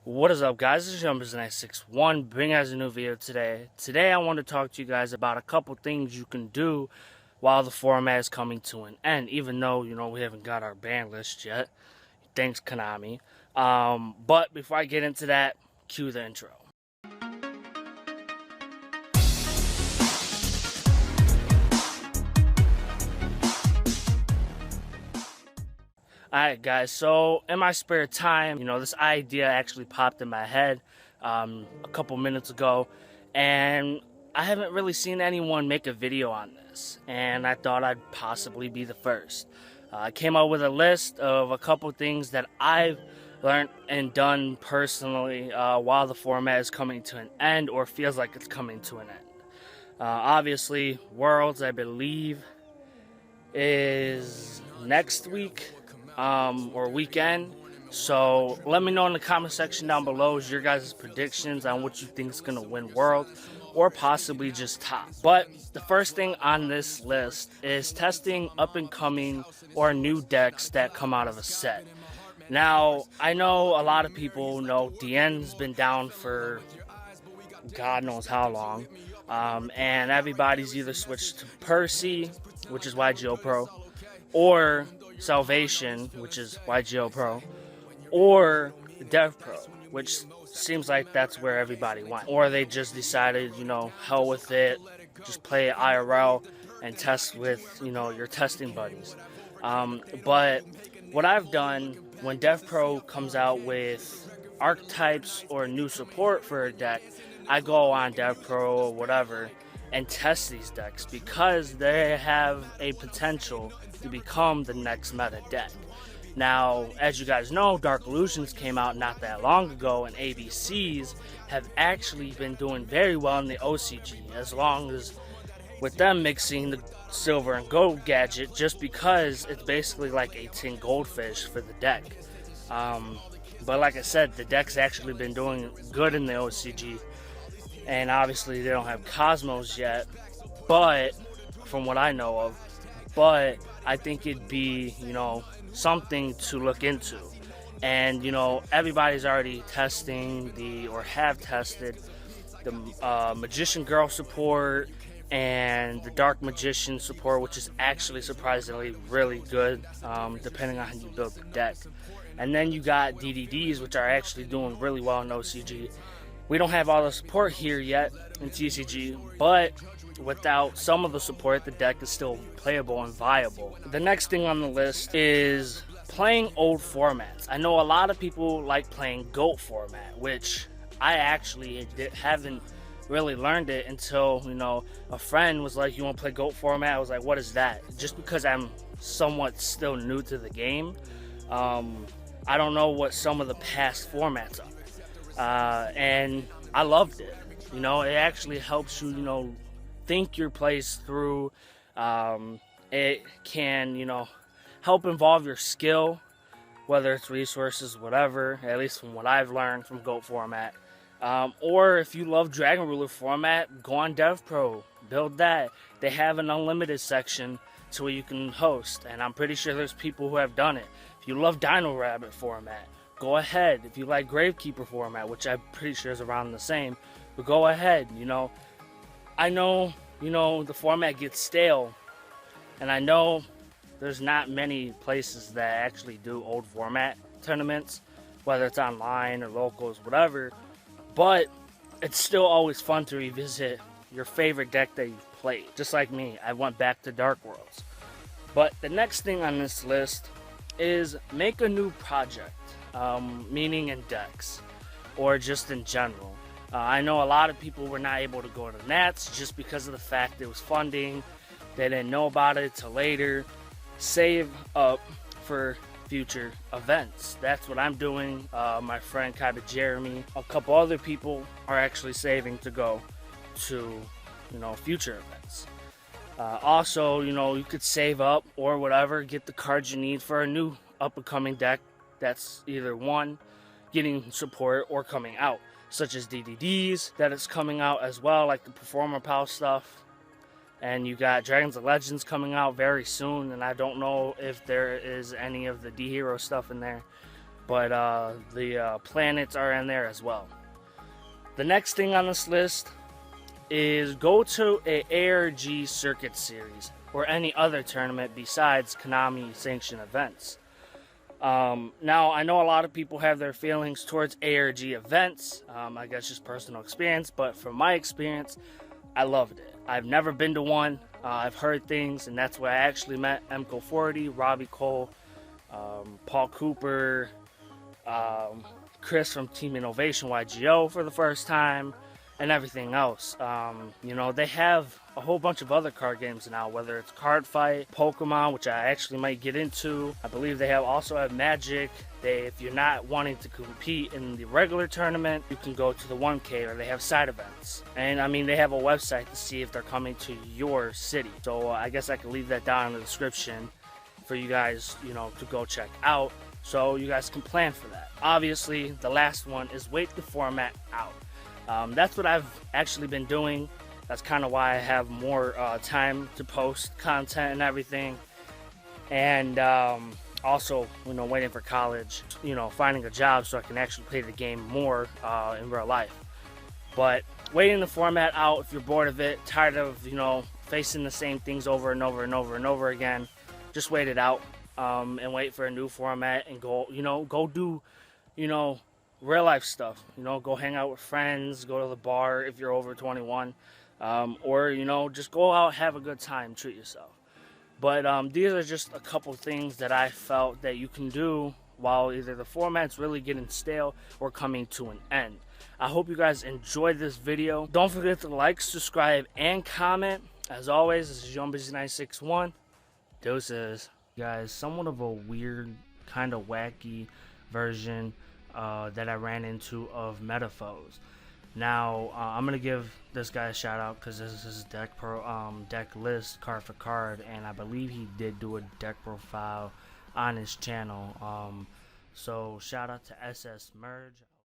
What is up, guys? This is Jumpers961 bringing us a new video today. Today I want to talk to you guys about a couple things you can do while the format is coming to an end, even though, we haven't got our ban list yet. Thanks, Konami. But before I get into that, cue the intro. Alright guys, so in my spare time, this idea actually popped in my head a couple minutes ago, and I haven't really seen anyone make a video on this, and I thought I'd possibly be the first. I came up with a list of a couple things that I've learned and done personally while the format is coming to an end, or feels like it's coming to an end. Obviously, Worlds, I believe, is next week. Or weekend. So let me know in the comment section down below your guys' predictions on what you think is going to win World, or possibly just top. But the first thing on this list is testing up and coming or new decks that come out of a set. Now, I know a lot of people know DN's been down for God knows how long, and everybody's either switched to Percy, which is Yugioh Pro, or Salvation, which is Yugioh Pro, or Dev Pro, which seems like that's where everybody went. Or they just decided, hell with it, just play IRL and test with, your testing buddies. But what I've done when Dev Pro comes out with archetypes or new support for a deck, I go on Dev Pro or whatever and test these decks because they have a potential to become the next meta deck. Now, as you guys know, Dark Illusions came out not that long ago, and ABCs have actually been doing very well in the OCG, as long as with them mixing the silver and gold gadget, just because it's basically like a tin goldfish for the deck. But like I said, the deck's actually been doing good in the OCG, and obviously they don't have Cosmos yet, but from what I know of, but I think it'd be, something to look into. And, everybody's already testing or have tested the Magician Girl support and the Dark Magician support, which is actually surprisingly really good, depending on how you build the deck. And then you got DDDs, which are actually doing really well in OCG. We don't have all the support here yet in TCG, but without some of the support, the deck is still playable and viable. The next thing on the list is playing old formats. I know a lot of people like playing GOAT format, which I actually haven't really learned it until, a friend was like, you want to play GOAT format? I was like, what is that? Just because I'm somewhat still new to the game, I don't know what some of the past formats are. And I loved it. It actually helps you, think your plays through. It can, help involve your skill, whether it's resources, whatever, at least from what I've learned from GOAT format. Or if you love Dragon Ruler format, go on Dev Pro, build that. They have an unlimited section to where you can host, and I'm pretty sure there's people who have done it. If you love Dino Rabbit format, go ahead. If you like Gravekeeper format, which I'm pretty sure is around the same, but go ahead. I know, the format gets stale, and I know there's not many places that actually do old format tournaments, whether it's online or locals, whatever, but it's still always fun to revisit your favorite deck that you've played. Just like me, I went back to Dark Worlds. But the next thing on this list is make a new project, meaning in decks, or just in general. I know a lot of people were not able to go to Nats just because of the fact it was funding. They didn't know about it till later. Save up for future events. That's what I'm doing. My friend Kaiba Jeremy, a couple other people are actually saving to go to, future events. Also, you could save up or whatever, get the cards you need for a new up-and-coming deck that's either one, getting support, or coming out, such as DDDs that is coming out as well, like the Performer Pal stuff. And you got Dragons and Legends coming out very soon, and I don't know if there is any of the D-Hero stuff in there. but the planets are in there as well. The next thing on this list is go to a ARG circuit series or any other tournament besides Konami sanctioned events. Now, I know a lot of people have their feelings towards ARG events. I guess just personal experience, but from my experience, I loved it. I've never been to one. I've heard things, and that's where I actually met MCO40, Robbie Cole, Paul Cooper, Chris from Team Innovation, Yugioh for the first time, and everything else. You know, they have a whole bunch of other card games now, whether it's Card Fight, Pokemon, which I actually might get into. I believe they also have Magic. If you're not wanting to compete in the regular tournament, you can go to the 1K, or they have side events. And I mean, they have a website to see if they're coming to your city. So I guess I can leave that down in the description for you guys, you know, to go check out, so you guys can plan for that. Obviously, the last one is wait the format out. That's what I've actually been doing. That's kind of why I have more time to post content and everything. And also, you know, waiting for college, you know, finding a job so I can actually play the game more in real life. But waiting the format out, if you're bored of it, tired of, you know, facing the same things over and over and over and over again, just wait it out and wait for a new format and go, you know, go do, you know, real life stuff. You know, go hang out with friends, go to the bar if you're over 21, or, you know, just go out, have a good time, treat yourself. But these are just a couple things that I felt that you can do while either the format's really getting stale or coming to an end. I hope you guys enjoyed this video. Don't forget to like, subscribe, and comment. As always, this is YoungBusy961. Deuces. Guys, somewhat of a weird, kind of wacky version that I ran into of Metaphors. Now, I'm going to give this guy a shout out because this is his deck list card for card, and I believe he did do a deck profile on his channel. So shout out to SS Merge.